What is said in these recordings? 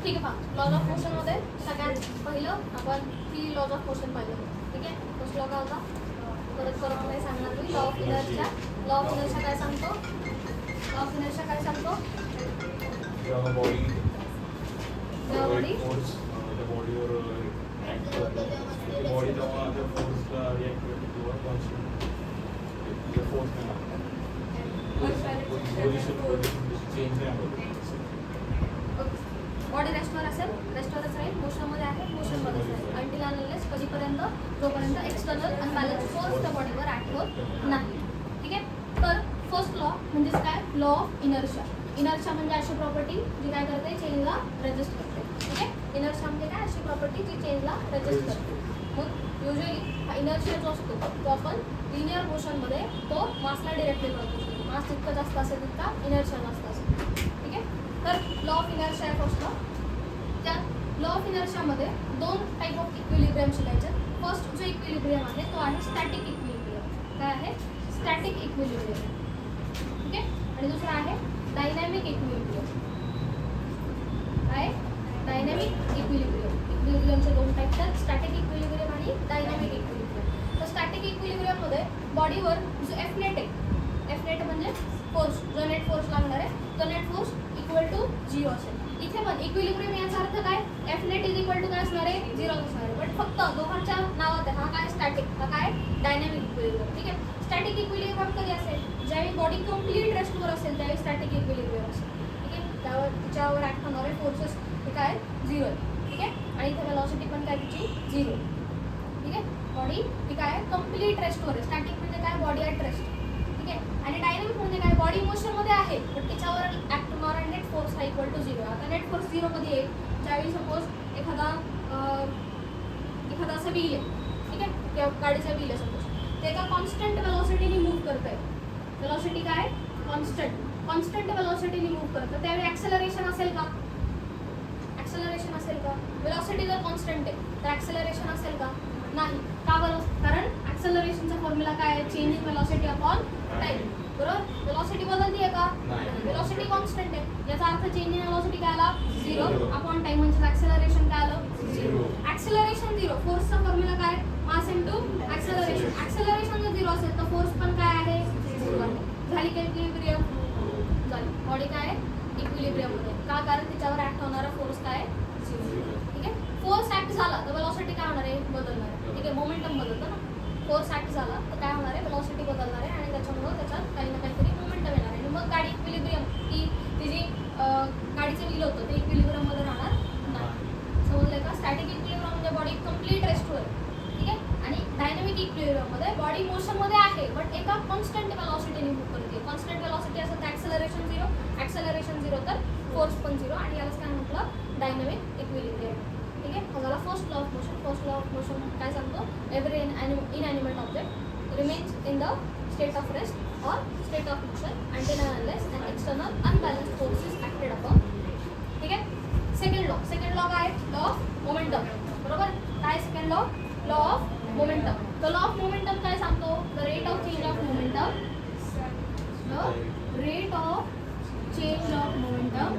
ठीक आहे, पहा लॉज ऑफ मोशनमध्ये सगळ्यात पहिलं आपण 3 लॉज ऑफ मोशन पाहिलं. ठीक आहे, फर्स्ट लॉ काय होता, परत नाही सांगणार मी. Law of inertia. Law of inertia काय सांगतो, लॉ ऑफ इनर्शिया काय सांगतो, बॉडी बॉडी रेस्टवर असेल, रेस्टवरच राहील, मोशनमध्ये आहे, मोशनमध्येच राहील अंटिल अनलेस कधीपर्यंत, जोपर्यंत एक्सटर्नल अनबॅलन्स फोर्स त्या बॉडीवर ॲक्ट होत नाही. ठीक आहे, तर फर्स्ट लॉ म्हणजेच काय, लॉ ऑफ इनर्शिया. इनर्शिया म्हणजे अशी प्रॉपर्टी जी काय करते, चेंजला रेजिस्ट करते. ठीक आहे, इनर्शिया म्हणजे काय, अशी प्रॉपर्टी जी चेंजला रेजिस्ट करते. मग युजली हा इनर्शिया जो असतो तो आपण लिनियर मोशनमध्ये तो मासला डिरेक्टली करतो. मास जितकं जास्त असेल तितका इनर्शिया जास्त असेल. ठीक आहे, तर लॉ ऑफ इनर्शिया आहे फर्स्ट लॉ. त्या लॉ ऑफ इनर्शियामध्ये 2 टाईप ऑफ इक्विलिब्रियम शिकायचे. फर्स्ट जो इक्विलिब्रियम आहे तो आहे स्टॅटिक इक्विलिब्रियम. काय आहे, स्टॅटिक इक्विलिब्रियम. ठीक आहे, आणि दुसरा आहे डायनॅमिक इक्विलिब्रियम. काय, डायनॅमिक इक्विलिब्रियम. इक्विलिब्रियमचे 2 टाईप्स आहेत, स्टॅटिक इक्विलिब्रियम आणि डायनॅमिक इक्विलिब्रियम. तर स्टॅटिक इक्विलिब्रियममध्ये बॉडीवर जो एफ नेट आहे, एफ नेट म्हणजे फोर्स, जो नेट फोर्स लागणार आहे तो नेट फोर्स इक्वल टू 0 असेल. इथे पण इक्विलिब्रियम याचा अर्थ काय, F net is equal to काय असणार आहे, 0 असणार आहे. पण फक्त दोघांच्या नावात आहे, हा काय स्टॅटिक, हा काय डायनॅमिक इक्विलिब्रियम. ठीक आहे, स्टॅटिक इक्विलिब्रियम कधी असेल, ज्यावेळी बॉडी कम्प्लीट रेस्टवर असेल त्यावेळी स्टॅटिक इक्विलिब्रियम असेल. ठीक आहे, त्यावर तिच्यावर ॲक्ट होणारे फोर्सेस हे काय 0 आहे. ठीक आहे, आणि इथे वेलॉसिटी पण काय तिची 0. ठीक आहे, बॉडी ही काय कम्प्लीट रेस्टवर आहे. स्टॅटिक म्हणजे काय, बॉडी ॲट रेस्ट. ठीक आहे, आणि डायनॅमिक म्हणजे काय, बॉडी मोशनमध्ये आहे पण तिच्यावर ॲक्ट होणारा नेट फोर्स हा इक्वल टू 0. आता नेट फोर्स 0 कधी येईल, ज्यावेळी सपोज एखादा असं व्हील आहे. ठीक आहे, किंवा गाडीचा व्हील आहे सपोज, ते एका कॉन्स्टंट वेलॉसिटीने मूव्ह करत आहे. वेलॉसिटी काय, कॉन्स्टंट वेलॉसिटीने मूव्ह करतं, त्यावेळी ॲक्सेलरेशन असेल का, ॲक्सेलरेशन असेल का. वेलॉसिटी जर कॉन्स्टंट आहे तर ॲक्सेलरेशन असेल का, नाही. का बरं, कारण ॲक्सेलरेशनचा फॉर्म्युला काय आहे, चेंजिंग वेलॉसिटी अपॉन टाइम. बरोबर, वेलॉसिटी बदलते आहे का, वेलॉसिटी कॉन्स्टंट आहे. याचा अर्थ चेंजिंग वेलॉसिटी काय आला, 0 अपॉन टाइम, म्हणजे ॲक्सेलरेशन काय आलं, 0. ॲक्सेलरेशन 0, फोर्सचा फॉर्म्युला काय, मास इंटू ॲक्सेलरेशन. ॲक्सेलरेशन जर 0 असेल तर फोर्स पण काय आहे, 0 आहे. झाली का इक्विलिब्रियम, झाली. बॉडी काय इक्विलिब्रियममध्ये, का, कारण तिच्यावर ॲक्ट होणारा फोर्स काय 0. ठीक आहे, फोर्स ॲक्ट झाला तर वेलॉसिटी काय होणार आहे, बदलणार आहे. ठीक आहे, मोमेंटम बदलतं ना. फोर्स ॲक्ट झाला तर काय होणार आहे, वेलॉसिटी बदलणार आहे आणि त्याच्यामुळं त्याच्यात काही ना काहीतरी मोमेंटम येणार आहे. आणि मग गाडी इक्विलिब्रियम ती जी गाडीचं व्हील होतं ते इक्विलिब्रियममध्ये राहणार नाही. समजलं का, स्टॅटिक इक्विलिब्रियम म्हणजे बॉडी कम्प्लीट रेस्टवर. ठीक आहे, आणि डायनॅमिक इक्विलिब्रियममध्ये बॉडी मोशनमध्ये आहे बट एका कॉन्स्टंट वेलॉसिटीने मूव्ह करते. कॉन्स्टंट वेलॉसिटी असेल तर ॲक्सेलरेशन 0, ॲक्सेलरेशन 0 तर फोर्स पण 0, आणि यालाच काय म्हटलं, डायनॅमिक इक्विलिब्रियम. ठीक आहे, हा झाला first law of motion. First law of motion काय सांगतो, every inanimate object remains in the state of rest और state of motion until unless an external unbalance force is acted upon. ठीक आहे, second law काय, law of momentum. बरोबर, काय second law, law of momentum. तर law of momentum काय सांगतो, the rate of change of momentum, the rate of change of momentum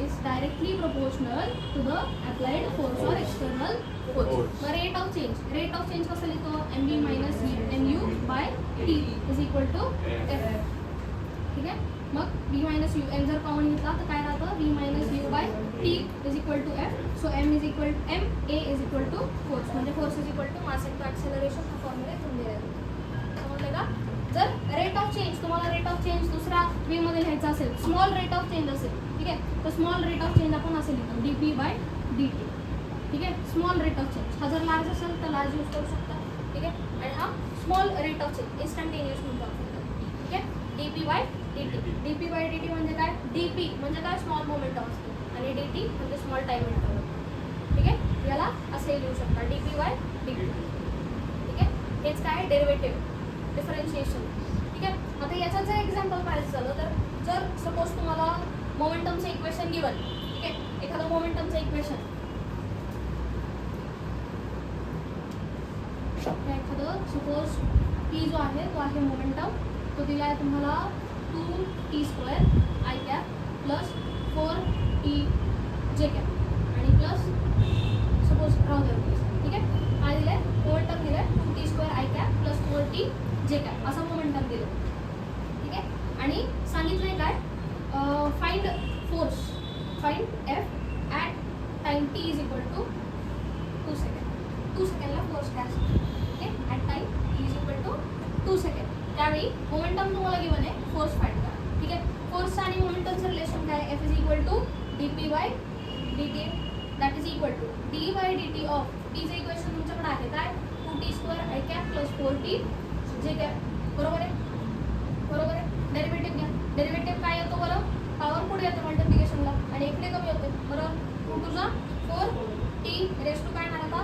is directly proportional to the applied force or external force. The rate of change कसं लिहितो, mv minus mu by t is equal to f. ठीक आहे, मग v minus u, m जर common घेतला तर काय राहतं, v minus u by t is equal to f. so m a is equal to force, म्हणजे force is equal to mass into acceleration. हा फॉर्म्युला इथून दिला आहे. समजलं का. जर रेट ऑफ चेंज, तुम्हाला रेट ऑफ चेंज दुसरा वे मध्ये लिहायचा असेल, स्मॉल रेट ऑफ चेंज असेल, ठीक आहे, तर स्मॉल रेट ऑफ चेंज आपण असेल लिहितो dp बाय dt. ठीक आहे, स्मॉल रेट ऑफ चेंज. हा जर लार्ज असेल तर लार्ज यूज करू शकता. ठीक आहे, आणि हा small rate of change instantaneous म्हणतो आपण. ठीक आहे, dp by dt. dp by dt म्हणजे काय, dp म्हणजे काय, स्मॉल मोमेंटम असतो, आणि dt म्हणजे स्मॉल टाइम इंटरवल. ठीक आहे, याला असे लिहू शकता dp बाय dt. ठीक आहे, हेच काय, डेरिव्हेटिव्ह, डिफरन्शिएशन. ठीक आहे, आता याचं जर एक्झाम्पल पाहायचं झालं तर जर सपोज तुम्हाला मोमेंटमचं इक्वेशन गिवन, ठीक आहे, एखादं मोमेंटमचं इक्वेशन, एखादं सपोज p जो आहे मोमेंटम, तो दिला आहे तुम्हाला 2t² i cap plus 4t जे कॅप आणि प्लस सपोज राहू द्या ठीक आहे. काय दिलंय मोमेंटम दिलंय 2t² i cap plus 4t जे कॅप असं मोमेंटम दिलं ठीक आहे. आणि सांगितलंय काय find force find F at time t is equal to 2 second. 2 सेकंडला फोर्स काय असतो ठीक आहे. At time t is equal to 2 second. त्यावेळी मोमेंटम तुम्हाला गिवन आहे फोर्स फाइंड करा ठीक आहे. फोर्सचं आणि मोमेंटमचं रिलेशन काय F is equal to dp by dt that is equal to d by dt of टीचं इक्वेशन तुमच्याकडे आहे काय 2t² i cap plus 4t जे कॅप बरोबर आहे. बरोबर आहे. डेरिव्हेटिव्ह घ्या. डेरिव्हेटिव्ह काय येतो बरं पॉवर पुढे येतं मल्टिप्लिकेशनला आणि इकडे कमी होते बरोबर. 2 टू जा 4t रेस टू काय येणार आता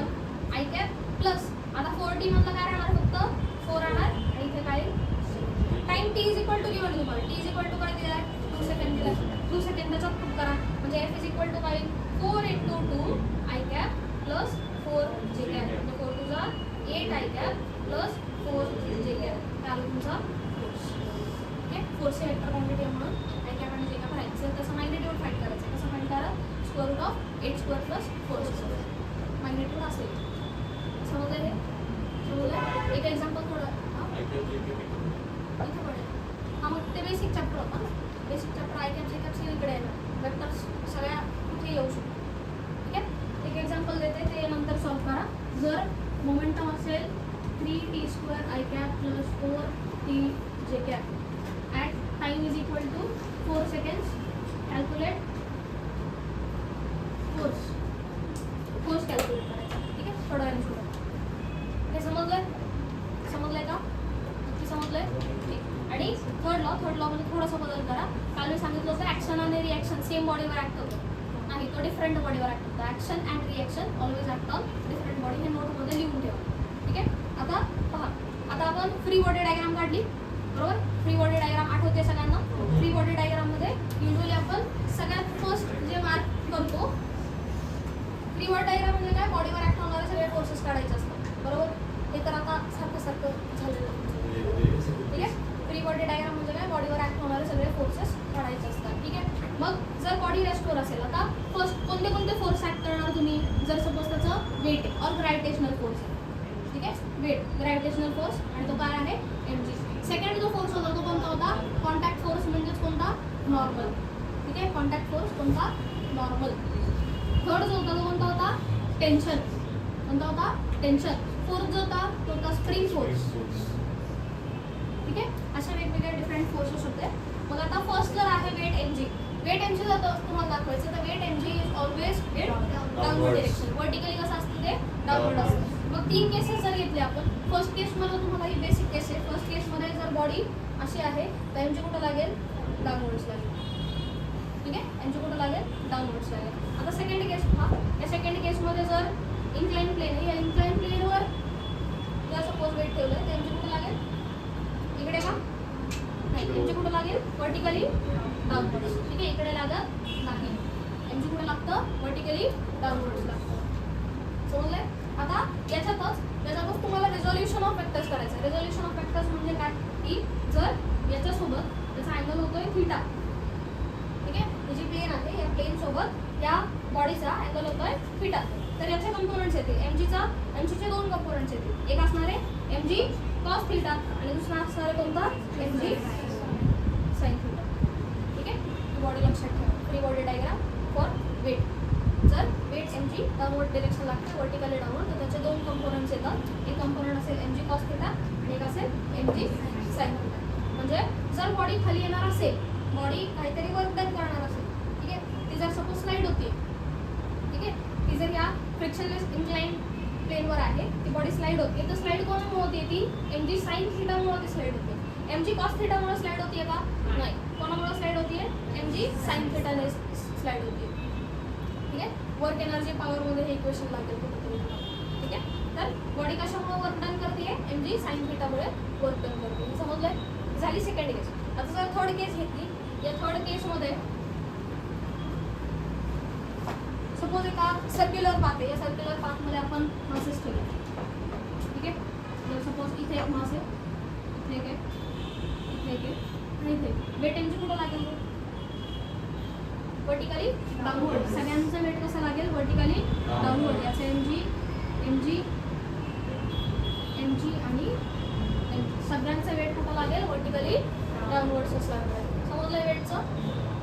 1 आय कॅप प्लस आता 4t मधलं काय राहणार फक्त 4 राहणार आणि इथे काय time t is equal to given तुम्हाला t इज इक्वल टू काय दिला आहे 2 सेकंड दिला 2 सेकंदाचा प्रूफ करा म्हणजे f इज इक्वल टू काय 4 × 2 आय कॅप प्लस 4 जे कॅप म्हणजे 4 टू जा 8 आय कॅप प्लस 4 जे कॅप त्याला तुमचा फोर्स ठीक आहे. फोर्सचे वेक्टर क्वांटिटी म्हणून आय कॅप आणि जे कॅप राहायचं तसं मॅग्नेट्यूड फाइंड करायचं. कसं फाइंड करा square root of 8² plus 4² magnitude असेल समजलं हे समजलं. एक एक्झाम्पल थोडं I can take it. इथे पडेल हा मग ते बेसिक चॅप्टर होता ना. बेसिक चॅप्टर आय कॅप जे कॅप सगळी इकडे येणार वेक्टर्स सगळ्या इथे येऊ शकतो ठीक आहे. एक एक्झाम्पल देते ते नंतर सॉल्व करा. जर मोमेंटम असेल 3t² i cap plus 4t जे cap at time is equal to 4 seconds calculate force calculate करायचा ठीक आहे. थोडं वेळ सुरू हे समजलंय का नक्की समजलंय ठीक. आणि थर्ड लॉ मध्ये थोडासा बदल करा. काल मी सांगितलं होतं ॲक्शन आणि रिॲक्शन सेम बॉडीवर ॲक्ट होतो नाही तो डिफरंट बॉडीवर ॲक्ट होतो. Action and reaction always act on different body हे नोटमध्ये लिहून ठेवा ठीक आहे. आता पहा आता आपण फ्री बॉडी डायग्राम काढली बरोबर. फ्री बॉडी डायग्राम आठवते सगळ्यांना. फ्री बॉडी डायग्राममध्ये युजली आपण सगळ्यात फर्स्ट जे मार्क करतो फ्री बॉडी डायग्राम म्हणजे काय बॉडीवर ॲक्ट होणारे सगळे फोर्सेस काढायचे असतात बरोबर. हे तर आता सारखं झालेलं ठीक आहे. फ्री बॉडी डायग्राम म्हणजे काय बॉडीवर ॲक्ट होणारे सगळे फोर्सेस काढायचे असतात ठीक आहे. मग जर बॉडी रेस्टोर असेल आता फर्स्ट कोणते फोर्स ॲक्ट करणार तुम्ही जर सपोज त्याचं वेट आहे और ग्रॅव्हिटेशनल फोर्स आहे ठीक आहे. वेट ग्रॅव्हिटेशनल फोर्स आणि तो काय आहे mg. सेकंड जो फोर्स होता तो कोणता होता कॉन्टॅक्ट फोर्स म्हणजेच कोणता नॉर्मल ठीक आहे. कॉन्टॅक्ट फोर्स कोणता नॉर्मल. थर्ड जो होता तो कोणता होता टेन्शन कोणता होता टेन्शन. फोर्थ जो होता तो होता स्प्रिंग फोर्स ठीक आहे. अशा वेगवेगळ्या डिफरंट फोर्सेस होते. मग आता फर्स्ट जर आहे वेट mg. वेट mg जर तुम्हाला दाखवायचं तर weight mg is always downward direction. Vertically कसं असतं ते डाऊनवर्ड असतं. मग 3 केसेस जर घेतले आपण फर्स्ट केसमध्ये तुम्हाला ही बेसिक केस आहे. फर्स्ट केसमध्ये जर बॉडी अशी आहे तर mg कुठं लागेल डाऊनवर्ड्स लागेल ठीक आहे. mg कुठं लागेल डाऊनवर्ड्स लागेल. आता सेकंड केस पहा. या सेकंड केसमध्ये जर इन्क्लाइन प्लेन आहे या इन्क्लाइन प्लेनवर जर सपोज वेट ठेवलं तर mg कुठं लागेल इकडे का नाही mg कुठं लागेल वर्टिकली डाऊनवर्ड्स ठीक आहे. इकडे लागत नाही mg कुठं लागतं वर्टिकली डाऊनवर्ड्स लागतं समजलंय. आता याच्यातच तुम्हाला रिझोल्युशन ऑफ वेक्टर्स करायचं. रिझोल्युशन ऑफ वेक्टर्स म्हणजे काय की जर याच्यासोबत त्याचा अँगल होतोय थीटा ठीक आहे. ही जी प्लेन आहे या प्लेन सोबत या बॉडीचा अँगल होतोय थीटा. तर याचे कंपोनंट्स येतील mgचे 2 कंपोनंट्स येतील. एक असणार आहे mg cos थीटा आणि दुसरा असणार आहे कोणता mg sin थीटा ठीक आहे. बॉडी लक्षात ठेवा. Free body diagram for weight. जर वेट mg डाऊनवर्ड डिरेक्शन लागते वर्टिकली डाऊनवर्ड तर त्याचे 2 कंपोनंट्स येतात. एक कंपोनंट असेल mg cos थीटा आणि एक असेल mg sin थीटा. म्हणजे जर बॉडी खाली येणार असेल बॉडी काहीतरी वर्क डन करणार असेल ठीक आहे. ती जर सपोज स्लाइड होती ठीक आहे. ती जर या फ्रिक्शनलेस इन्क्लाइन प्लेनवर आहे ती बॉडी स्लाइड होते तर स्लाइड कोणामुळे होते ती mg sin थीटामुळे ती स्लाइड होते. mg cos थीटामुळे स्लाइड होतीये का नाही. कोणामुळे स्लाइड होतीये mg sin थीटाने स्लाइड होतीये ठीक आहे. वर्क एनर्जी पॉवरमध्ये हे इक्वेशन लागेल कुठेतरी ठीक आहे. तर बॉडी कशामुळे वर्क डन करते mg sin थीटामुळे वर्क डन करते समजलंय. झाली सेकंड केस. आता जर थर्ड केस घेतली या थर्ड केसमध्ये सपोज एका सर्क्युलर पाथ आहे. या सर्क्युलर पाथमध्ये आपण मासेस ठेवले ठीक आहे. तर सपोज इथे एक मास आहे इथे एक आहे इथे एक आहे आणि इथे वेट mg कुठं लागेल वर्टिकली डाऊनवर्ड. सगळ्यांचा वेट कसा लागेल वर्टिकली डाऊनवर्ड. याचं एमजी आणि सगळ्यांचा वेट कुठं लागेल वर्टिकली डाऊनवर्ड्स असणार आहे. समजलं वेटचं.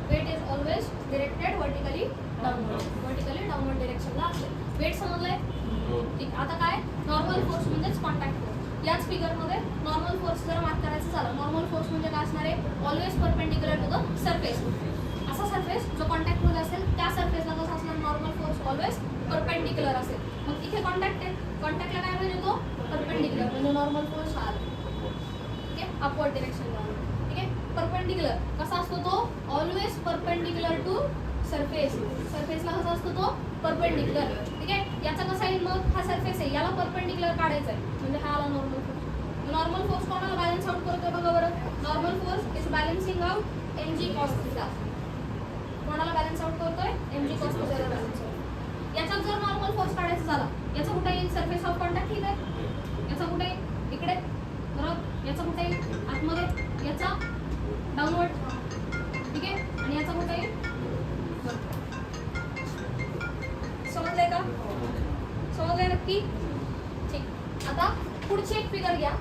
Weight is always directed vertically downward डिरेक्शनला असेल. वेट समजलंय. ठीक. आता काय नॉर्मल फोर्स म्हणजेच कॉन्टॅक्ट फोर्स. याच फिगरमध्ये नॉर्मल फोर्स जर मार्क करायचं झालं, नॉर्मल फोर्स म्हणजे काय असणार आहे always perpendicular to the surface. असा सरफेस जो कॉन्टॅक्टमध्ये असेल त्या सरफेसला कसं असणार नॉर्मल फोर्स ऑलवेज परपेंडिक्युलर असेल. मग इथे कॉन्टॅक्ट आहे, कॉन्टॅक्टला काय म्हणजे तो परपेंडिक्युलर म्हणजे नॉर्मल फोर्स हा आला. ठीक आहे अपवर्ड डिरेक्शनला. ठीक आहे परपेंडिक्युलर कसा असतो तो ऑलवेज परपेंडिक्युलर टू सरफेस. सरफेसला कसा असतो तो परपेंडिक्युलर. ठीक आहे याचा कसा येईल मग हा सरफेस आहे याला परपेंडिक्युलर काढायचा आहे म्हणजे हा आला नॉर्मल फोर्स. नॉर्मल फोर्स कोणाला बॅलन्स आउट करतोय बघा बरं. Normal force is balancing out mg cos theta. कोणाला बॅलन्स आउट करतोय mg cos थीटा ला बॅलन्स आउट. याचा जर नॉर्मल फोर्स काढायचा झाला याचा कुठे येईल सरफेस ऑफ कॉन्टॅक्ट. ठीक आहे याचा कुठे इकडे बरोबर. याचा कुठे येईल आतमध्ये याचा डाऊनवर्ड. ठीक आहे आणि याचा कुठे येईल. समजलंय का. समजलंय नक्की. ठीक. आता पुढची एक फिगर घ्या.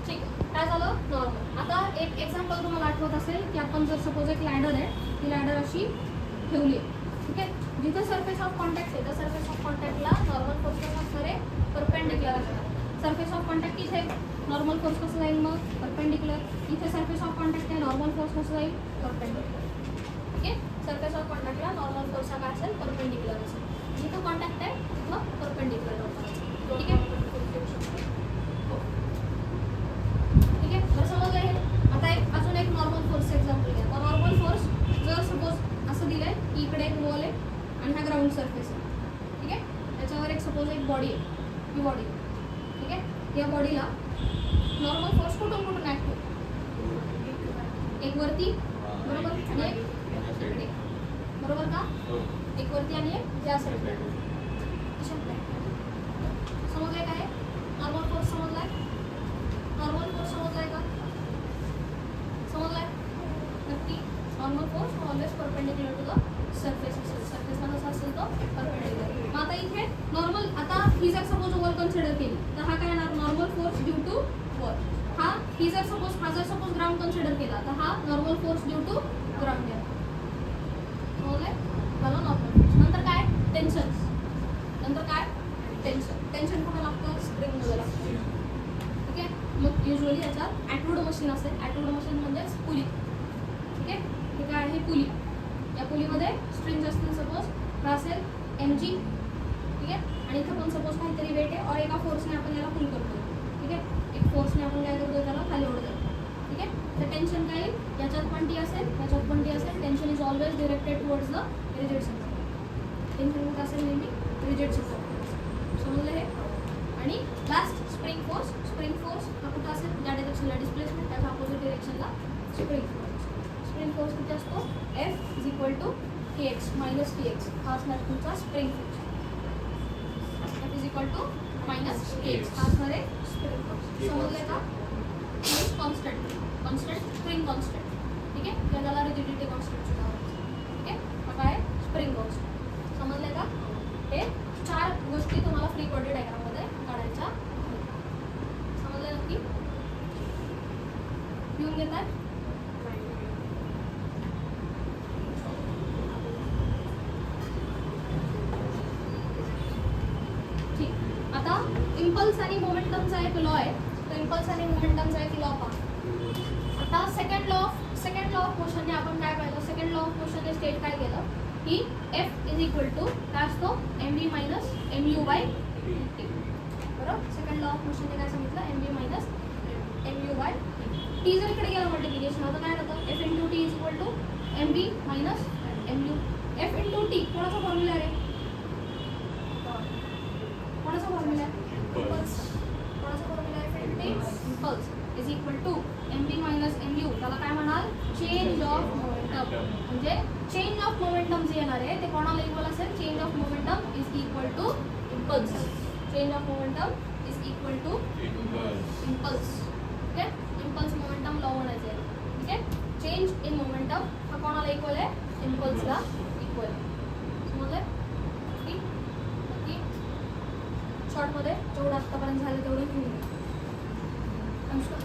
ठीक काय झालं नॉर्मल. आता एक एक्झाम्पल तुम्हाला आठवत असेल की आपण जर सपोज एक लॅडर आहे ती लॅडर अशी ठेवली आहे. ठीक आहे जिथे सरफेस ऑफ कॉन्टॅक्ट आहे त्या सरफेस ऑफ कॉन्टॅक्टला नॉर्मल फोर्स कसं असणार आहे परपेंडिक्युलर असणार. सरफेस ऑफ कॉन्टॅक्ट इथे नॉर्मल फोर्स कसं जाईल मग परपेंडिक्युलर. इथे सरफेस ऑफ कॉन्टॅक्ट आहे नॉर्मल फोर्स कसं जाईल परपेंडिक्युलर. ठीक आहे सरफेस ऑफ कॉन्टॅक्टला नॉर्मल फोर्स हा काय असेल परपेंडिक्युलर असेल. जिथं कॉन्टॅक्ट आहे तिथं परपेंडिक्युलर असेल. ठीक आहे ठीक आहे बरं समजलं हे. आता एक अजून एक नॉर्मल फोर्स एक्झाम्पल घ्या. नॉर्मल फोर्स जर सपोज असं दिलंय की इकडे एक वॉल आहे आणि हा ग्राउंड सरफेस आहे. ठीक आहे त्याच्यावर एक सपोज एक बॉडी आहे ही बॉडी. ठीक आहे या बॉडीला नॉर्मल फोर्स कुठून कुठून ऍक्ट होतो. एक वरती बरोबर आणि एक इकडे बरोबर का. एक वरती आणि एक या साईडला. समजलंय काय नॉर्मल फोर्स. समजलाय नॉर्मल फोर्स. समजलाय का समजलाय नक्की. Normal force always perpendicular to the surface असेल. सरफेसला कसा असेल तो परपेंडिक्युलर. मग आता इथे नॉर्मल आता ही जर सपोज वॉल कन्सिडर केली तर हा काय येणार normal force due to wall. हा ही जर सपोज ग्राउंड कन्सिडर केला तर हा normal force due to ground आहे. समजलंय मला नॉर्मल फोर्स. नंतर काय टेन्शन. नंतर काय टेन्शन कुठं लागतं स्प्रिंगमध्ये लागतं. ठीक आहे मग युजली याच्यात ॲटवूड मशीन असेल. ॲटवूड मशीन म्हणजेच पुली. ठीक आहे हे काय आहे पुली. या पुलीमध्ये स्प्रिंग असतील सपोज हा असेल mg. ठीक आहे आणि इथं पण सपोज काहीतरी वेट आहे और एका फोर्सने आपण याला पुल करतो. ठीक आहे एक फोर्सने आपण काय करतो त्याला खाली ओढतो. ठीक आहे तर टेन्शन काय येईल याच्यात पण टी असेल याच्यात पण टी असेल. Tension is always directed towards the rigid surface. Tension कुठं असेल नेहमी रिजिड सरफेस. समजलं हे. आणि last spring force. Spring force हा कुठं असेल ज्या डिरेक्शनला डिस्प्लेसमेंट त्याच्या अपोजिट डिरेक्शनला स्प्रिंग फोर्स. स्प्रिंग फोर्स किती असतो F is equal to kx minus tx. हा असणार तुमचा spring force. F is equal to minus kx हा असणार आहे स्प्रिंग फोर्स. समजलंय का. Constant spring constant. ठीक आहे किंवा त्याला रिजिडिटी कॉन्स्टंट सुद्धा म्हणतात. ठीक आहे मग काय स्प्रिंग कॉन्स्टंट. समजलंय का. हे 4 गोष्टी तुम्हाला फ्री बॉडी डायग्राममध्ये काढायच्या. समजलंय नक्की. लिहून घेतात. ठीक आता इम्पल्स आणि मोमेंटमचा एक लॉ आहे. तो इम्पल्स आणि मोमेंटमचा एक लॉ पहा. आता सेकंड लॉ ऑफ मोशनने आपण काय पाहिलं. सेकंड लॉ ऑफ मोशनने स्टेट काय केलं की F इज इक्वल टू काय असतो mv minus mu by t. बरोबर सेकंड लॉ ऑफ मोशनने काय सांगितलं mv minus mu by t. जर इकडे गेलं मल्टिप्लिकेशन आता काय होतं F into T is equal to mv minus mu. F into T कोणाचा फॉर्म्युला आहे. कोणाचा फॉर्म्युला आहे इम्पल्स. कोणाचा फॉर्म्युला आहे F into T impulse is equal to mv minus mu. त्याला काय म्हणाल चेंज ऑफ मोमेंटम. म्हणजे चेंज ऑफ मोमेंटम जे येणार आहे ते कोणाला इक्वल असेल change of momentum is equal to impulse. Change of momentum is equal to impulse. Okay, impulse momentum law म्हणायचं आहे. ठीक आहे, चेंज इन मोमेंटम हा कोणाला इक्वल आहे? इम्पल्सला इक्वल आहे. समजलंय? नक्की शॉर्टमध्ये जेवढं आत्तापर्यंत झालं तेवढं घेऊन अनुष्का